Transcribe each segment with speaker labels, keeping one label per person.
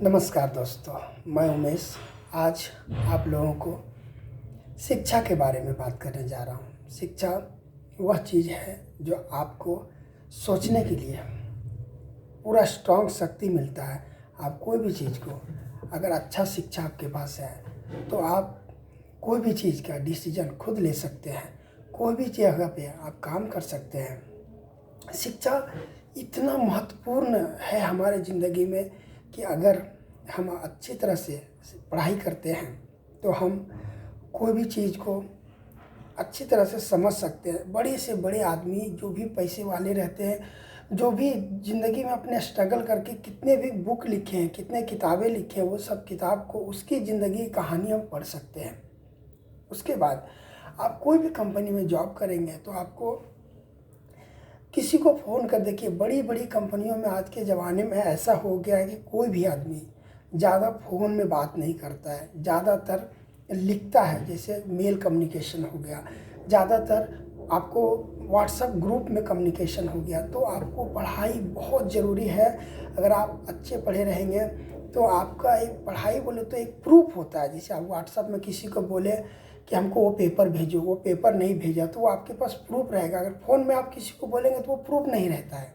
Speaker 1: नमस्कार दोस्तों, मैं उमेश। आज आप लोगों को शिक्षा के बारे में बात करने जा रहा हूँ। शिक्षा वह चीज़ है जो आपको सोचने के लिए पूरा स्ट्रॉन्ग शक्ति मिलता है। आप कोई भी चीज़ को अगर अच्छा शिक्षा आपके पास है तो आप कोई भी चीज़ का डिसीजन खुद ले सकते हैं, कोई भी जगह पे आप काम कर सकते हैं। शिक्षा इतना महत्वपूर्ण है हमारे ज़िंदगी में कि अगर हम अच्छी तरह से पढ़ाई करते हैं तो हम कोई भी चीज़ को अच्छी तरह से समझ सकते हैं। बड़े से बड़े आदमी जो भी पैसे वाले रहते हैं, जो भी ज़िंदगी में अपने स्ट्रगल करके कितने भी बुक लिखे हैं, कितने किताबें लिखे हैं, वो सब किताब को उसकी ज़िंदगी की कहानी हम पढ़ सकते हैं। उसके बाद आप कोई भी कंपनी में जॉब करेंगे तो आपको किसी को फ़ोन कर देखिए, बड़ी बड़ी कंपनियों में आज के ज़माने में ऐसा हो गया है कि कोई भी आदमी ज़्यादा फ़ोन में बात नहीं करता है, ज़्यादातर लिखता है। जैसे मेल कम्युनिकेशन हो गया, ज़्यादातर आपको व्हाट्सएप ग्रुप में कम्युनिकेशन हो गया। तो आपको पढ़ाई बहुत ज़रूरी है। अगर आप अच्छे पढ़े रहेंगे तो आपका एक पढ़ाई बोले तो एक प्रूफ होता है। जैसे आप व्हाट्सएप में किसी को बोले कि हमको वो पेपर भेजो, वो पेपर नहीं भेजा तो वो आपके पास प्रूफ रहेगा। अगर फ़ोन में आप किसी को बोलेंगे तो वो प्रूफ नहीं रहता है।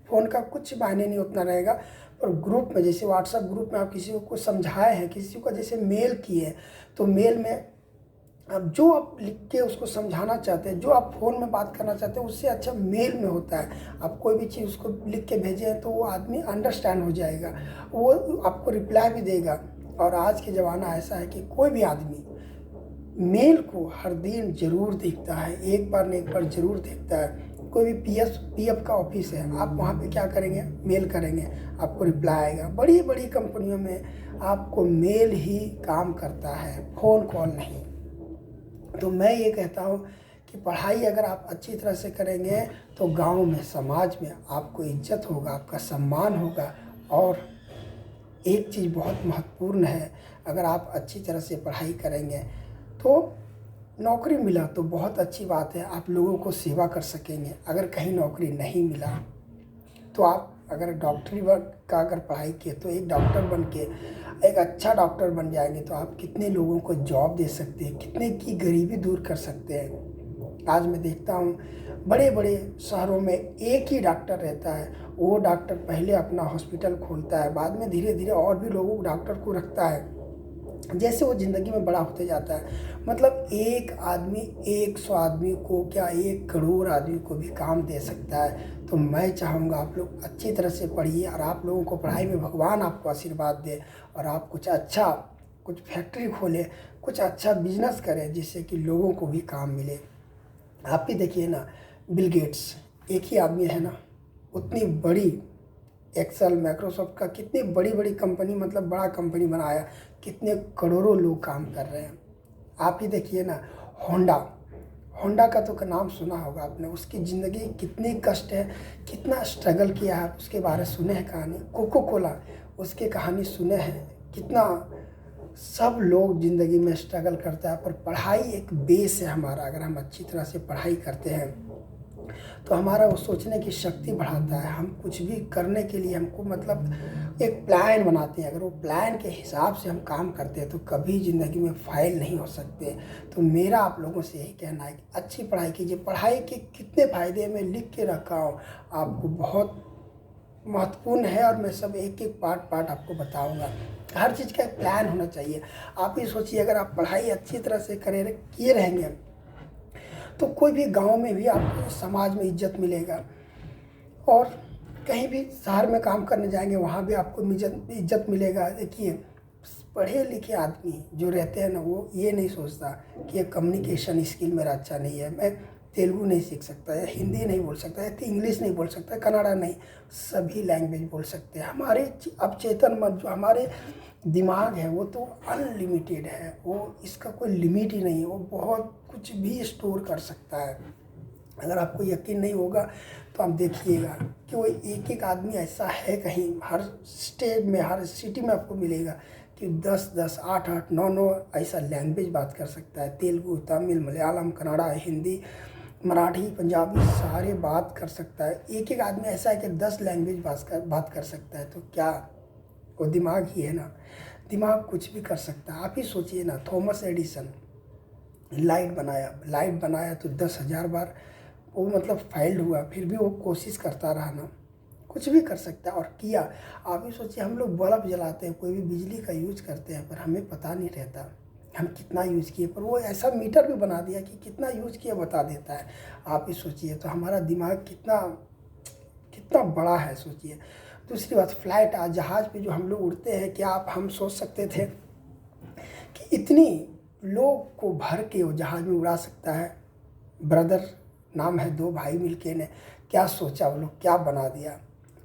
Speaker 1: फ़ोन का कुछ मायने नहीं उतना रहेगा। पर ग्रुप में, जैसे व्हाट्सएप ग्रुप में आप किसी को कुछ समझाए हैं, किसी को जैसे मेल किए, तो मेल में अब जो आप लिख के उसको समझाना चाहते हैं, जो आप फ़ोन में बात करना चाहते हैं, उससे अच्छा मेल में होता है। आप कोई भी चीज़ उसको लिख के भेजें तो वो आदमी अंडरस्टैंड हो जाएगा, वो आपको रिप्लाई भी देगा। और आज के ज़माना ऐसा है कि कोई भी आदमी मेल को हर दिन ज़रूर देखता है, एक बार नहीं एक बार ज़रूर देखता है। कोई भी पीएफ का ऑफिस है, आप वहाँ पे क्या करेंगे, मेल करेंगे, आपको रिप्लाई आएगा। बड़ी बड़ी कंपनियों में आपको मेल ही काम करता है, फ़ोन कॉल नहीं। तो मैं ये कहता हूँ कि पढ़ाई अगर आप अच्छी तरह से करेंगे तो गांव में, समाज में आपको इज्जत होगा, आपका सम्मान होगा। और एक चीज़ बहुत महत्वपूर्ण है, अगर आप अच्छी तरह से पढ़ाई करेंगे तो नौकरी मिला तो बहुत अच्छी बात है, आप लोगों को सेवा कर सकेंगे। अगर कहीं नौकरी नहीं मिला तो आप अगर डॉक्टरी का अगर पढ़ाई किए तो एक डॉक्टर बन के एक अच्छा डॉक्टर बन जाएंगे तो आप कितने लोगों को जॉब दे सकते हैं, कितने की गरीबी दूर कर सकते हैं। आज मैं देखता हूँ बड़े बड़े शहरों में एक ही डॉक्टर रहता है। वो डॉक्टर पहले अपना हॉस्पिटल खोलता है, बाद में धीरे धीरे और भी लोगों डॉक्टर को रखता है। जैसे वो ज़िंदगी में बड़ा होते जाता है, मतलब एक आदमी 100 आदमी को क्या 1 करोड़ आदमी को भी काम दे सकता है। तो मैं चाहूँगा आप लोग अच्छी तरह से पढ़िए और आप लोगों को पढ़ाई में भगवान आपको आशीर्वाद दे और आप कुछ फैक्ट्री खोलें, कुछ अच्छा बिजनेस करें जिससे कि लोगों को भी काम मिले। आप भी देखिए ना, बिल गेट्स एक ही आदमी है ना, उतनी बड़ी एक्सेल, माइक्रोसॉफ्ट का कितनी बड़ी बड़ी कंपनी, मतलब बड़ा कंपनी बनाया, कितने करोड़ों लोग काम कर रहे हैं। आप ही देखिए ना, होंडा का तो नाम सुना होगा आपने। उसकी ज़िंदगी कितनी कष्ट है, कितना स्ट्रगल किया है, उसके बारे में सुने हैं कहानी। कोको कोला, उसकी कहानी सुने हैं, कितना सब लोग ज़िंदगी में स्ट्रगल करता है। पर पढ़ाई एक बेस है हमारा। अगर हम अच्छी तरह से पढ़ाई करते हैं तो हमारा वो सोचने की शक्ति बढ़ाता है। हम कुछ भी करने के लिए हमको मतलब एक प्लान बनाते हैं। अगर वो प्लान के हिसाब से हम काम करते हैं तो कभी ज़िंदगी में फ़ेल नहीं हो सकते। तो मेरा आप लोगों से यही कहना है कि अच्छी पढ़ाई कीजिए। पढ़ाई के कितने फ़ायदे मैं लिख के रखा हूँ, आपको बहुत महत्वपूर्ण है और मैं सब एक एक पार्ट आपको बताऊँगा। हर चीज़ का एक प्लान होना चाहिए। आप ही सोचिए, अगर आप पढ़ाई अच्छी तरह से किए रहेंगे तो कोई भी गांव में भी आपको समाज में इज्जत मिलेगा। और कहीं भी शहर में काम करने जाएंगे वहाँ भी आपको इज्जत मिलेगा। देखिए, पढ़े लिखे आदमी जो रहते हैं ना, वो ये नहीं सोचता कि ये कम्युनिकेशन स्किल मेरा अच्छा नहीं है, मैं तेलुगु नहीं सीख सकता, या हिंदी नहीं बोल सकता, या इंग्लिश नहीं बोल सकता, कन्नड़ा नहीं, सभी लैंग्वेज बोल सकते हैं। हमारे अब चेतन मन, जो हमारे दिमाग है वो तो अनलिमिटेड है, वो इसका कोई लिमिट ही नहीं है। वो बहुत कुछ भी स्टोर कर सकता है। अगर आपको यकीन नहीं होगा तो आप देखिएगा कि वो एक एक आदमी ऐसा है, कहीं हर स्टेट में, हर सिटी में आपको मिलेगा कि 10-10, 8-8, 9-9 ऐसा लैंग्वेज बात कर सकता है। तेलुगु, तमिल, मलयालम, कन्नड़ा, हिंदी, मराठी पंजाबी सारे बात कर सकता है। एक एक आदमी ऐसा है कि 10 लैंग्वेज बात कर सकता है। तो क्या वो दिमाग ही है ना, दिमाग कुछ भी कर सकता है। आप ही सोचिए ना, थॉमस एडिसन लाइट बनाया तो 10,000 बार वो मतलब फेल्ड हुआ, फिर भी वो कोशिश करता रहा ना, कुछ भी कर सकता है और किया। आप ही सोचिए, हम लोग बल्ब जलाते हैं, कोई भी बिजली का यूज करते हैं, पर हमें पता नहीं रहता हम कितना यूज़ किए, पर वो ऐसा मीटर भी बना दिया कि कितना यूज़ किया बता देता है। आप ही सोचिए, तो हमारा दिमाग कितना कितना बड़ा है, सोचिए। दूसरी बात, फ्लाइट जहाज़ पे जो हम लोग उड़ते हैं, क्या हम सोच सकते थे कि इतनी लोग को भर के वो जहाज़ में उड़ा सकता है? ब्रदर नाम है, 2 भाई मिलके ने क्या सोचा, वो लोग क्या बना दिया।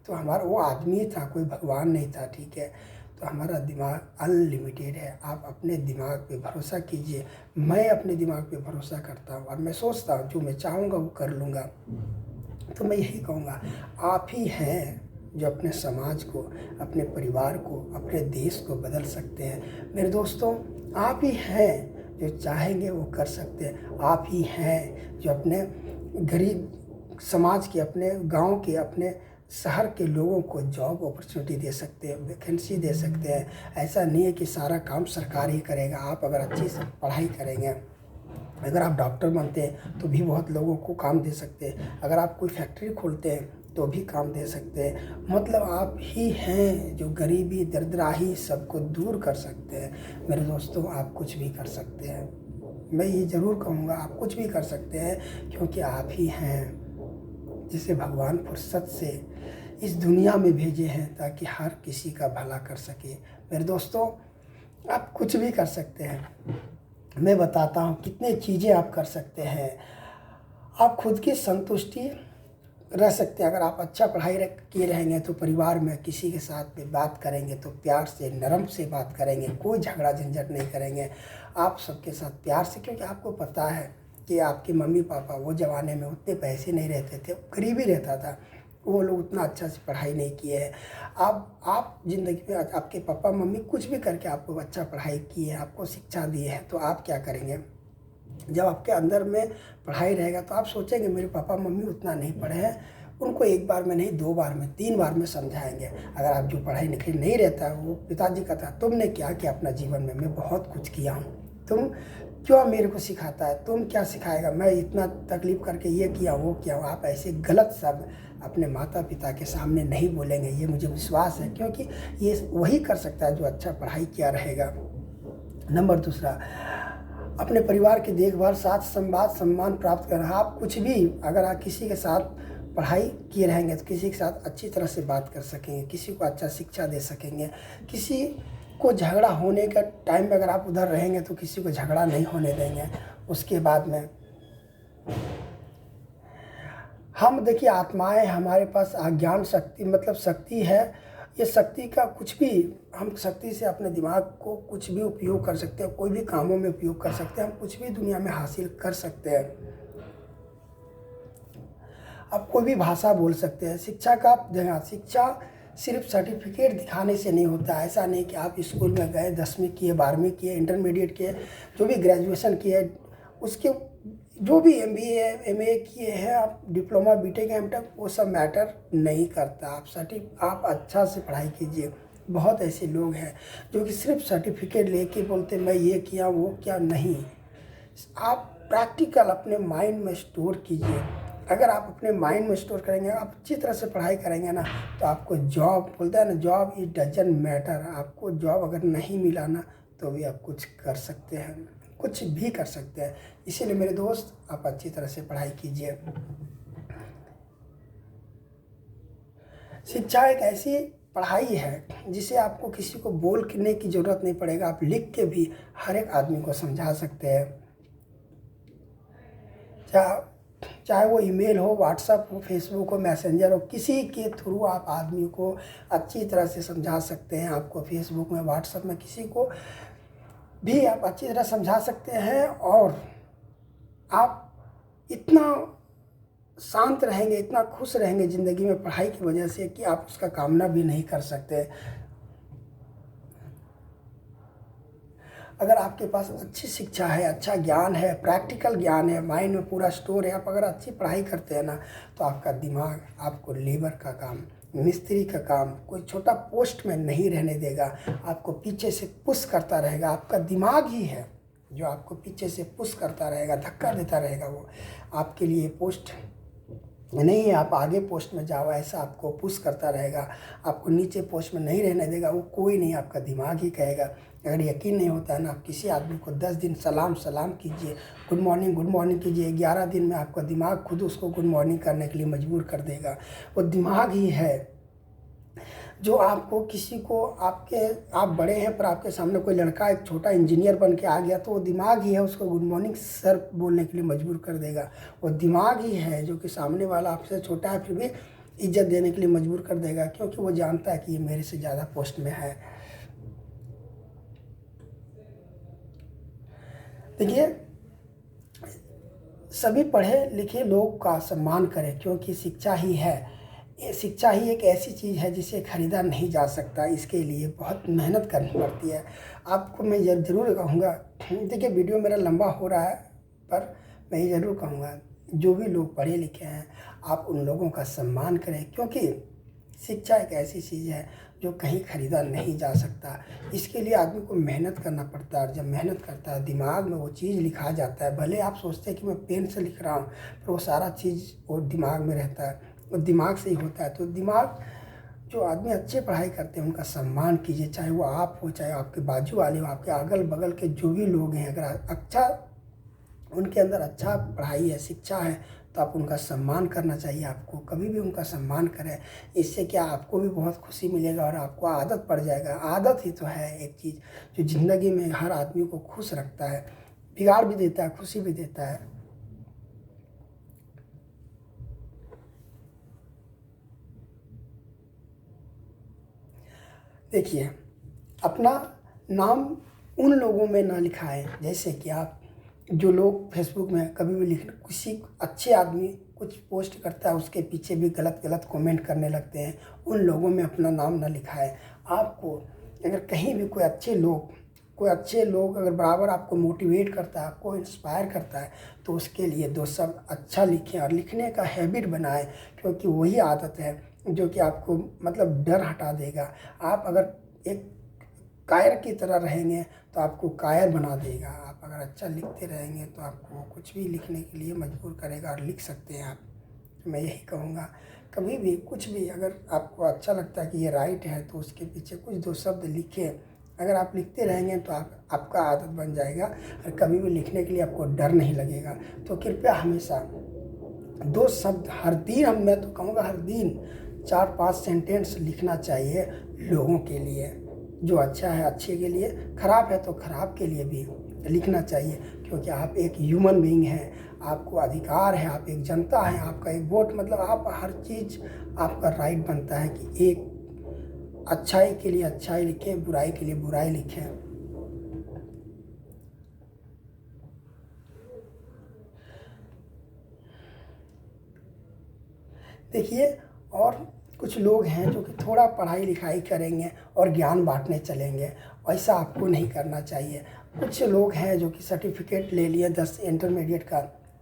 Speaker 1: तो हमारा वो आदमी था, कोई भगवान नहीं था, ठीक है। तो हमारा दिमाग अनलिमिटेड है। आप अपने दिमाग पे भरोसा कीजिए। मैं अपने दिमाग पे भरोसा करता हूँ और मैं सोचता हूँ जो मैं चाहूँगा वो कर लूँगा। तो मैं यही कहूँगा, आप ही हैं जो अपने समाज को, अपने परिवार को, अपने देश को बदल सकते हैं। मेरे दोस्तों, आप ही हैं जो चाहेंगे वो कर सकते हैं। आप ही हैं जो अपने गरीब समाज के, अपने गांव के, अपने शहर के लोगों को जॉब अपॉर्चुनिटी दे सकते हैं, वैकेंसी दे सकते हैं। ऐसा नहीं है कि सारा काम सरकार ही करेगा। आप अगर अच्छी से पढ़ाई करेंगे, अगर आप डॉक्टर बनते हैं तो भी बहुत लोगों को काम दे सकते हैं। अगर आप कोई फैक्ट्री खोलते हैं तो भी काम दे सकते हैं। मतलब आप ही हैं जो गरीबी दरिद्राही सबको दूर कर सकते हैं। मेरे दोस्तों, आप कुछ भी कर सकते हैं। मैं ये ज़रूर कहूँगा, आप कुछ भी कर सकते हैं, क्योंकि आप ही हैं जिसे भगवान फुर्सत से इस दुनिया में भेजे हैं ताकि हर किसी का भला कर सके। मेरे दोस्तों, आप कुछ भी कर सकते हैं। मैं बताता हूँ कितने चीज़ें आप कर सकते हैं। आप खुद की संतुष्टि रह सकते हैं। अगर आप अच्छा पढ़ाई किए रहेंगे तो परिवार में किसी के साथ में बात करेंगे तो प्यार से, नरम से बात करेंगे, कोई झगड़ा झंझट नहीं करेंगे। आप सबके साथ प्यार से, क्योंकि आपको पता है कि आपके मम्मी पापा वो ज़माने में उतने पैसे नहीं रहते थे, गरीबी रहता था, वो लोग उतना अच्छा से पढ़ाई नहीं किए हैं। आप ज़िंदगी में आपके पापा मम्मी कुछ भी करके आपको अच्छा पढ़ाई की है, आपको शिक्षा दी है, तो आप क्या करेंगे? जब आपके अंदर में पढ़ाई रहेगा तो आप सोचेंगे मेरे पापा मम्मी उतना नहीं पढ़े हैं, उनको 1 बार में नहीं, 2 बार में, 3 बार में समझाएंगे। अगर आप जो पढ़ाई लिखाई नहीं रहता है, वो पिताजी का था, तुमने क्या किया अपना जीवन में? मैं बहुत कुछ किया हूँ, तुम क्यों मेरे को सिखाता है? तुम क्या सिखाएगा? मैं इतना तकलीफ़ करके ये किया वो किया। आप ऐसे गलत शब्द अपने माता पिता के सामने नहीं बोलेंगे, ये मुझे विश्वास है, क्योंकि ये वही कर सकता है जो अच्छा पढ़ाई किया रहेगा। नंबर दूसरा, अपने परिवार की देखभाल, साथ संवाद, सम्मान प्राप्त करना। आप कुछ भी, अगर आप किसी के साथ पढ़ाई किए रहेंगे तो किसी के साथ अच्छी तरह से बात कर सकेंगे, किसी को अच्छा शिक्षा दे सकेंगे, किसी को झगड़ा होने का टाइम में अगर आप उधर रहेंगे तो किसी को झगड़ा नहीं होने देंगे। उसके बाद में हम देखिए, आत्माएं हमारे पास अज्ञान शक्ति, मतलब शक्ति है। ये शक्ति का कुछ भी, हम शक्ति से अपने दिमाग को कुछ भी उपयोग कर सकते हैं, कोई भी कामों में उपयोग कर सकते हैं, हम कुछ भी दुनिया में हासिल कर सकते हैं। आप कोई भी भाषा बोल सकते हैं। शिक्षा का ध्यान, शिक्षा सिर्फ सर्टिफिकेट दिखाने से नहीं होता। ऐसा नहीं कि आप स्कूल में गए, 10वीं किए, 12वीं किए, इंटरमीडिएट किए, जो भी ग्रेजुएशन किए, उसके जो भी MBA MA किए हैं, आप डिप्लोमा BTech MTech, वो सब मैटर नहीं करता। आप अच्छा से पढ़ाई कीजिए। बहुत ऐसे लोग हैं जो कि सिर्फ सर्टिफिकेट लेके बोलते मैं ये किया वो क्या। नहीं, आप प्रैक्टिकल अपने माइंड में स्टोर कीजिए। अगर आप अपने माइंड में स्टोर करेंगे, आप अच्छी तरह से पढ़ाई करेंगे ना, तो आपको जॉब, बोलते हैं ना, जॉब इट डजंट मैटर। आपको जॉब अगर नहीं मिला ना, तो भी आप कुछ कर सकते हैं, कुछ भी कर सकते हैं। इसीलिए मेरे दोस्त, आप अच्छी तरह से पढ़ाई कीजिए। शिक्षा एक ऐसी पढ़ाई है जिसे आपको किसी को बोलने की ज़रूरत नहीं पड़ेगा, आप लिख के भी हर एक आदमी को समझा सकते हैं। चाहे वो ईमेल हो, व्हाट्सएप हो, फेसबुक हो, मैसेंजर हो, किसी के थ्रू आप आदमी को अच्छी तरह से समझा सकते हैं। आपको फेसबुक में, व्हाट्सएप में किसी को भी आप अच्छी तरह समझा सकते हैं, और आप इतना शांत रहेंगे, इतना खुश रहेंगे ज़िंदगी में पढ़ाई की वजह से कि आप उसका कामना भी नहीं कर सकते। अगर आपके पास अच्छी शिक्षा है, अच्छा ज्ञान है, प्रैक्टिकल ज्ञान है, माइंड में पूरा स्टोर है, आप अगर अच्छी पढ़ाई करते हैं ना, तो आपका दिमाग आपको लेबर का काम, मिस्त्री का काम, कोई छोटा पोस्ट में नहीं रहने देगा, आपको पीछे से पुश करता रहेगा। आपका दिमाग ही है जो आपको पीछे से पुश करता रहेगा, धक्का देता रहेगा। वो आपके लिए पोस्ट नहीं है, आप आगे पोस्ट में जाओ, ऐसा आपको पुश करता रहेगा, आपको नीचे पोस्ट में नहीं रहने देगा। वो कोई नहीं, आपका दिमाग ही कहेगा। अगर यकीन नहीं होता है ना, आप किसी आदमी को 10 दिन सलाम कीजिए, गुड मॉर्निंग कीजिए, 11 दिन में आपका दिमाग खुद उसको गुड मॉर्निंग करने के लिए मजबूर कर देगा। वो दिमाग ही है जो आपको किसी को आप बड़े हैं पर आपके सामने कोई लड़का एक छोटा इंजीनियर बन के आ गया, तो वो दिमाग ही है उसको गुड मॉर्निंग सर बोलने के लिए मजबूर कर देगा। वो दिमाग ही है जो कि सामने वाला आपसे छोटा है फिर भी इज्जत देने के लिए मजबूर कर देगा, क्योंकि वो जानता है कि ये मेरे से ज़्यादा पोस्ट में है। देखिए, सभी पढ़े लिखे लोग का सम्मान करें, क्योंकि शिक्षा ही है। ये शिक्षा ही एक ऐसी चीज़ है जिसे ख़रीदा नहीं जा सकता। इसके लिए बहुत मेहनत करनी पड़ती है। आपको मैं ज़रूर कहूँगा, देखिए वीडियो मेरा लंबा हो रहा है, पर मैं ये ज़रूर कहूँगा, जो भी लोग पढ़े लिखे हैं आप उन लोगों का सम्मान करें, क्योंकि शिक्षा एक ऐसी चीज़ है जो कहीं ख़रीदा नहीं जा सकता। इसके लिए आदमी को मेहनत करना पड़ता है, और जब मेहनत करता है दिमाग में वो चीज़ लिखा जाता है। भले आप सोचते हैं कि मैं पेन से लिख रहा हूँ, पर वो सारा चीज़ वो दिमाग में रहता है, वो दिमाग से ही होता है। तो दिमाग, जो आदमी अच्छे पढ़ाई करते हैं उनका सम्मान कीजिए, चाहे वो आप हो, चाहे आपके बाजू वाले हो, आपके अगल बगल के जो भी लोग हैं, अगर अच्छा उनके अंदर अच्छा पढ़ाई है, शिक्षा है, तो आप उनका सम्मान करना चाहिए। आपको कभी भी उनका सम्मान करें, इससे क्या आपको भी बहुत खुशी मिलेगा और आपको आदत पड़ जाएगा। आदत ही तो है एक चीज़ जो ज़िंदगी में हर आदमी को खुश रखता है, बिगाड़ भी देता है, खुशी भी देता है। देखिए, अपना नाम उन लोगों में ना लिखाएं, जैसे कि आप जो लोग फेसबुक में कभी भी किसी अच्छे आदमी कुछ पोस्ट करता है उसके पीछे भी गलत कमेंट करने लगते हैं, उन लोगों में अपना नाम ना लिखाएं। आपको अगर कहीं भी कोई अच्छे लोग अगर बराबर आपको मोटिवेट करता है, आपको इंस्पायर करता है, तो उसके लिए 2 शब्द अच्छा लिखें और लिखने का हैबिट बनाएं, क्योंकि वही आदत है जो कि आपको मतलब डर हटा देगा। आप अगर एक कायर की तरह रहेंगे तो आपको कायर बना देगा। आप अगर अच्छा लिखते रहेंगे तो आपको कुछ भी लिखने के लिए मजबूर करेगा, और लिख सकते हैं आप। तो मैं यही कहूँगा, कभी भी कुछ भी अगर आपको अच्छा लगता है कि ये राइट है, तो उसके पीछे कुछ 2 शब्द लिखें। अगर आप लिखते रहेंगे तो आपका आदत बन जाएगा, और कभी भी लिखने के लिए आपको डर नहीं लगेगा। तो कृपया हमेशा 2 शब्द हर दिन, मैं तो कहूँगा हर दिन 4-5 सेंटेंस लिखना चाहिए लोगों के लिए। जो अच्छा है अच्छे के लिए, खराब है तो खराब के लिए भी लिखना चाहिए, क्योंकि आप एक ह्यूमन बीइंग हैं, आपको अधिकार है, आप एक जनता हैं, आपका एक वोट, मतलब आप हर चीज़ आपका राइट बनता है कि एक अच्छाई के लिए अच्छाई लिखें, बुराई के लिए बुराई लिखें। देखिए, और कुछ लोग हैं जो कि थोड़ा पढ़ाई लिखाई करेंगे और ज्ञान बांटने चलेंगे, ऐसा आपको नहीं करना चाहिए। कुछ लोग हैं जो कि सर्टिफिकेट ले लिए 10 इंटरमीडिएट का,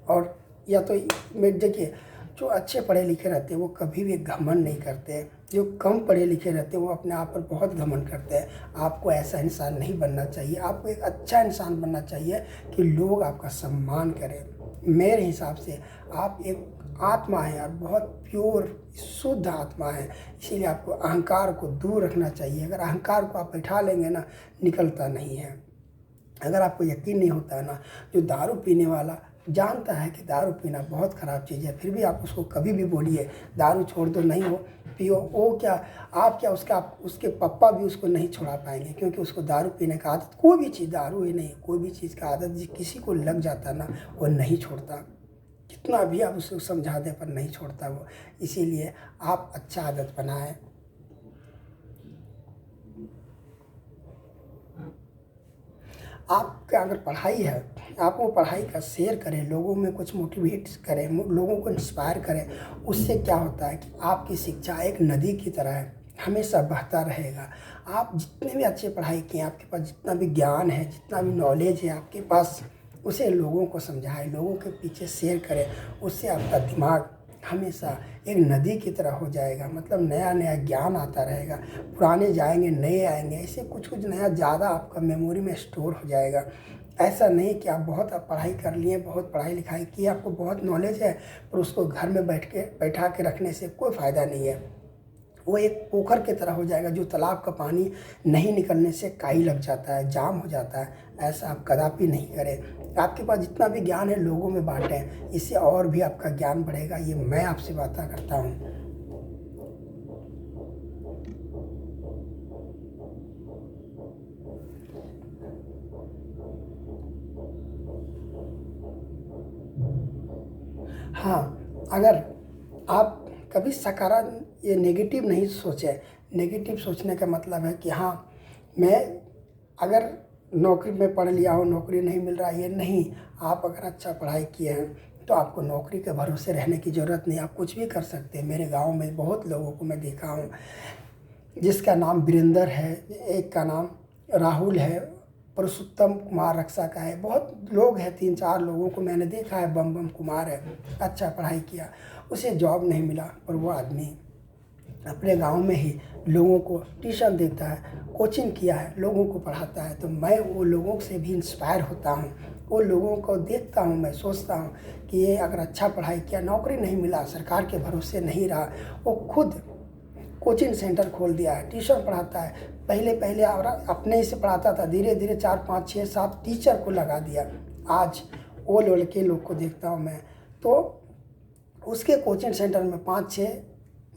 Speaker 1: और या तो देखिए, जो अच्छे पढ़े लिखे रहते हैं वो कभी भी घमंड नहीं करते। जो कम पढ़े लिखे रहते हैं वो अपने आप पर बहुत घमंड करते हैं। आपको ऐसा इंसान नहीं बनना चाहिए। आपको एक अच्छा इंसान बनना चाहिए कि लोग आपका सम्मान करें। मेरे हिसाब से आप एक आत्मा है और बहुत प्योर शुद्ध आत्मा है, इसीलिए आपको अहंकार को दूर रखना चाहिए। अगर अहंकार को आप बैठा लेंगे ना, निकलता नहीं है। अगर आपको यकीन नहीं होता है ना, जो दारू पीने वाला जानता है कि दारू पीना बहुत ख़राब चीज़ है, फिर भी आप उसको कभी भी बोलिए दारू छोड़ दो, नहीं हो पियो, वो क्या आप क्या उसके पापा भी उसको नहीं छुड़ा पाएंगे, क्योंकि उसको दारू पीने का आदत, कोई भी चीज़, दारू ही नहीं, कोई भी चीज़ का आदत किसी को लग जाता ना, वो नहीं छोड़ता। कितना भी आप उसको समझा दें पर नहीं छोड़ता वो। इसीलिए आप अच्छा आदत बनाएं। आपका अगर पढ़ाई है, आप वो पढ़ाई का शेयर करें, लोगों में कुछ मोटिवेट करें, लोगों को इंस्पायर करें। उससे क्या होता है कि आपकी शिक्षा एक नदी की तरह है, हमेशा बढ़ता रहेगा। आप जितने भी अच्छी पढ़ाई किए, आपके पास जितना भी ज्ञान है, जितना भी नॉलेज है आपके पास, उसे लोगों को समझाएं, लोगों के पीछे शेयर करें। उससे आपका दिमाग हमेशा एक नदी की तरह हो जाएगा, मतलब नया नया ज्ञान आता रहेगा। पुराने जाएंगे, नए आएंगे, ऐसे कुछ कुछ नया ज़्यादा आपका मेमोरी में स्टोर हो जाएगा। ऐसा नहीं कि आप बहुत पढ़ाई कर लिए, बहुत पढ़ाई लिखाई की, आपको बहुत नॉलेज है, पर उसको घर में बैठा के रखने से कोई फ़ायदा नहीं है। वो एक पोखर की तरह हो जाएगा, जो तालाब का पानी नहीं निकलने से काई लग जाता है, जाम हो जाता है। ऐसा आप कदापि नहीं करें। आपके पास जितना भी ज्ञान है लोगों में बांटें, इससे और भी आपका ज्ञान बढ़ेगा। ये मैं आपसे बातें करता हूँ। हाँ, अगर आप कभी ये नेगेटिव नहीं सोचें। नेगेटिव सोचने का मतलब है कि हाँ, मैं अगर नौकरी में पढ़ लिया हूँ, नौकरी नहीं मिल रहा है, ये नहीं। आप अगर अच्छा पढ़ाई किए हैं तो आपको नौकरी के भरोसे रहने की ज़रूरत नहीं, आप कुछ भी कर सकते हैं। मेरे गांव में बहुत लोगों को मैं देखा हूँ, जिसका नाम वीरेंद्र है, एक का नाम राहुल है, पुरुषोत्तम कुमार रक्षा का है, बहुत लोग हैं, 3-4 लोगों को मैंने देखा है। बम कुमार है, अच्छा पढ़ाई किया, उसे जॉब नहीं मिला, पर वो आदमी अपने गांव में ही लोगों को ट्यूशन देता है, कोचिंग किया है, लोगों को पढ़ाता है। तो मैं वो लोगों से भी इंस्पायर होता हूँ, वो लोगों को देखता हूँ, मैं सोचता हूँ कि ये अगर अच्छा पढ़ाई किया, नौकरी नहीं मिला, सरकार के भरोसे नहीं रहा, वो खुद कोचिंग सेंटर खोल दिया है, ट्यूशन पढ़ाता है। पहले अपने ही से पढ़ाता था, धीरे धीरे 4, 5, 6, 7 टीचर को लगा दिया। आज वो लड़के लोग को देखता हूँ मैं, तो उसके कोचिंग सेंटर में 5-6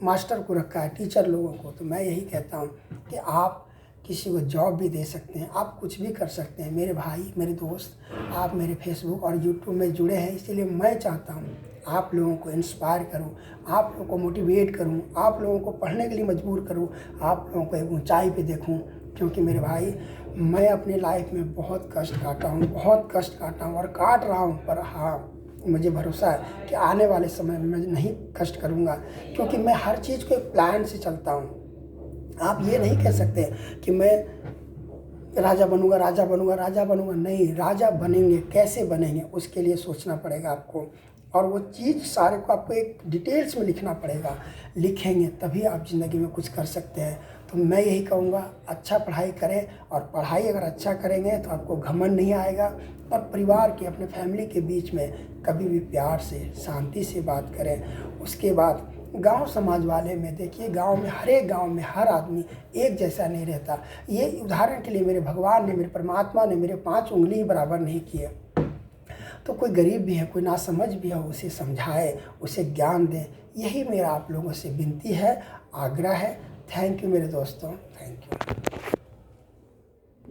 Speaker 1: मास्टर को रखा है, टीचर लोगों को। तो मैं यही कहता हूँ कि आप किसी को जॉब भी दे सकते हैं, आप कुछ भी कर सकते हैं। मेरे भाई, मेरे दोस्त, आप मेरे फेसबुक और यूट्यूब में जुड़े हैं, इसीलिए मैं चाहता हूँ आप लोगों को इंस्पायर करूं, आप लोगों को मोटिवेट करूं, आप लोगों को पढ़ने के लिए मजबूर करूं, आप लोगों को एक ऊंचाई पे देखूं। क्योंकि मेरे भाई, मैं अपनी लाइफ में बहुत कष्ट काटा हूं, बहुत कष्ट काटा हूं और काट रहा हूं। पर हाँ, मुझे भरोसा है कि आने वाले समय में मैं नहीं कष्ट करूंगा, क्योंकि मैं हर चीज़ को एक प्लान से चलता हूँ। आप ये नहीं कह सकते कि मैं राजा बनूंगा, राजा बनूंगा, राजा बनूंगा। नहीं, राजा बनेंगे, कैसे बनेंगे उसके लिए सोचना पड़ेगा आपको, और वो चीज़ सारे को आपको एक डिटेल्स में लिखना पड़ेगा। लिखेंगे तभी आप ज़िंदगी में कुछ कर सकते हैं। तो मैं यही कहूँगा, अच्छा पढ़ाई करें, और पढ़ाई अगर अच्छा करेंगे तो आपको घमंड नहीं आएगा। और परिवार के, अपने फैमिली के बीच में कभी भी प्यार से, शांति से बात करें। उसके बाद गांव समाज वाले में देखिए, गांव में, हर एक गांव में हर आदमी एक जैसा नहीं रहता। ये उदाहरण के लिए मेरे भगवान ने, मेरे परमात्मा ने मेरे 5 उंगली बराबर नहीं किए। तो कोई गरीब भी है, कोई नासमझ भी है, उसे समझाए, उसे ज्ञान दें। यही मेरा आप लोगों से विनती है, आग्रह है। थैंक यू मेरे दोस्तों, थैंक यू।